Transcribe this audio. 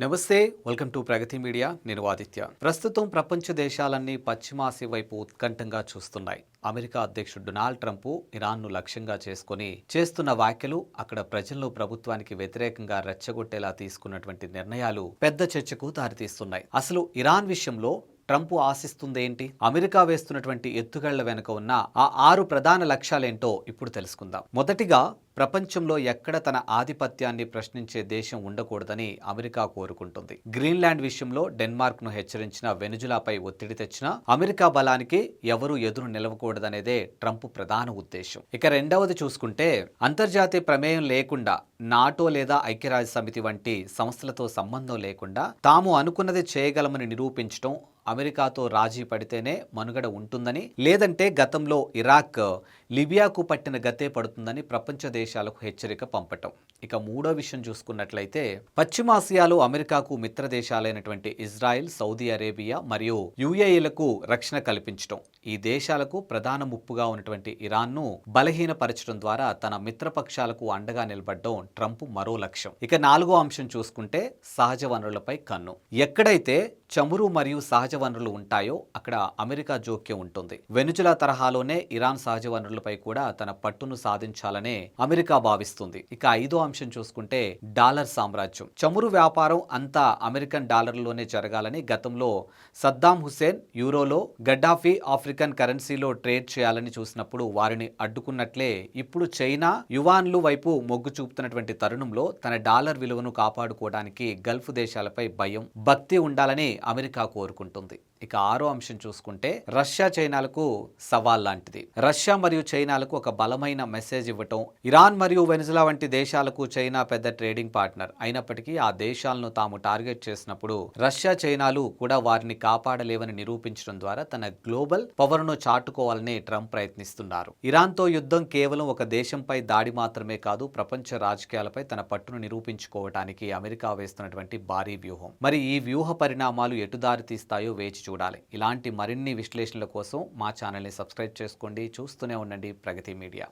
నమస్తే, welcome to Pragathi media. నేను ఆదిత్య. ప్రస్తుతం ప్రపంచ దేశాలన్నీ పశ్చిమాసియా వైపు ఉత్కంఠంగా చూస్తున్నాయి. అమెరికా అధ్యక్షుడు డొనాల్డ్ ట్రంప్ ఇరాన్ను లక్ష్యంగా చేసుకుని చేస్తున్న వ్యాఖ్యలు, అక్కడ ప్రజలను ప్రభుత్వానికి వ్యతిరేకంగా రెచ్చగొట్టేలా తీసుకున్నటువంటి నిర్ణయాలు పెద్ద చర్చకు దారితీస్తున్నాయి. అసలు ఇరాన్ విషయంలో ట్రంప్ ఆశిస్తుందేంటి? అమెరికా వేస్తున్నటువంటి ఎత్తుగళ్ల వెనుక ఉన్న ఆ 6 ప్రధాన లక్ష్యాలేంటో ఇప్పుడు తెలుసుకుందాం. మొదటిగా, ప్రపంచంలో ఎక్కడ తన ఆధిపత్యాన్ని ప్రశ్నించే దేశం ఉండకూడదని అమెరికా కోరుకుంటుంది. గ్రీన్లాండ్ విషయంలో డెన్మార్క్ ను హెచ్చరించిన వెనుజులాపై ఒత్తిడి తెచ్చినా అమెరికా బలానికి ఎవరూ ఎదురు నిలవకూడదనేదే ట్రంప్ ప్రధాన ఉద్దేశం. ఇక రెండవది చూసుకుంటే, అంతర్జాతీయ ప్రమేయం లేకుండా నాటో లేదా ఐక్యరాజ్య సమితి వంటి సంస్థలతో సంబంధం లేకుండా తాము అనుకున్నది చేయగలమని నిరూపించడం, అమెరికాతో రాజీ పడితేనే మనుగడ ఉంటుందని, లేదంటే గతంలో ఇరాక్, లిబియాకు పట్టిన గతే పడుతుందని ప్రపంచ దేశాలకు హెచ్చరిక పంపటం. ఇక మూడో విషయం చూసుకున్నట్లయితే, పశ్చిమాసియాలో అమెరికాకు మిత్ర దేశాలైనటువంటి ఇజ్రాయెల్, సౌదీ అరేబియా మరియు యుఏఈలకు రక్షణ కల్పించడం. ఈ దేశాలకు ప్రధాన ముప్పుగా ఉన్నటువంటి ఇరాన్ను బలహీనపరచడం ద్వారా తన మిత్రపక్షాలకు అండగా నిలబడడం ట్రంప్ మరో లక్ష్యం. ఇక నాలుగో అంశం చూసుకుంటే, సహజ వనరులపై కన్ను. ఎక్కడైతే చమురు మరియు సహజ వనరులు ఉంటాయో అక్కడ అమెరికా జోక్యం ఉంటుంది. వెనుజులా తరహాలోనే ఇరాన్ సహజ వనరులపై కూడా తన పట్టును సాధించాలనే అమెరికా భావిస్తుంది. ఇక ఐదో అంశం చూసుకుంటే, డాలర్ సామ్రాజ్యం. చమురు వ్యాపారం అంతా అమెరికన్ డాలర్లోనే జరగాలని గతంలో సద్దాం హుస్సేన్ యూరోలో, గడ్డాఫీ ఆఫ్రికన్ కరెన్సీలో ట్రేడ్ చేయాలని చూసినప్పుడు వారిని అడ్డుకున్నట్లే ఇప్పుడు చైనా యువాన్లు వైపు మొగ్గు చూపుతున్నటువంటి తరుణంలో తన డాలర్ విలువను కాపాడుకోవడానికి గల్ఫ్ దేశాలపై భయం, భక్తి ఉండాలని అమెరికా కోరుకుంటుంది. ఇక ఆరో అంశం చూసుకుంటే, రష్యా చైనాలకు సవాల్ లాంటిది. రష్యా మరియు చైనాలకు ఒక బలమైన మెసేజ్ ఇవ్వటం. ఇరాన్ మరియు వెనిజులా వంటి దేశాలకు చైనా పెద్ద ట్రేడింగ్ పార్ట్నర్ అయినప్పటికీ ఆ దేశాలను తాము టార్గెట్ చేసినప్పుడు రష్యా చైనాలు కూడా వారిని కాపాడలేవని నిరూపించడం ద్వారా తన గ్లోబల్ పవర్ను చాటుకోవాలని ట్రంప్ ప్రయత్నిస్తున్నారు. ఇరాన్తో యుద్ధం కేవలం ఒక దేశంపై దాడి మాత్రమే కాదు, ప్రపంచ రాజకీయాలపై తన పట్టును నిరూపించుకోవటానికి అమెరికా వేస్తున్నటువంటి భారీ వ్యూహం. మరి ఈ వ్యూహ పరిణామాలు ఎటు దారి తీస్తాయో వేచి చూడాలి. ఇలాంటి మరిన్ని విశ్లేషణల కోసం మా ఛానల్ని సబ్స్క్రైబ్ చేసుకోండి. చూస్తూనే ఉండండి ప్రగతి మీడియా.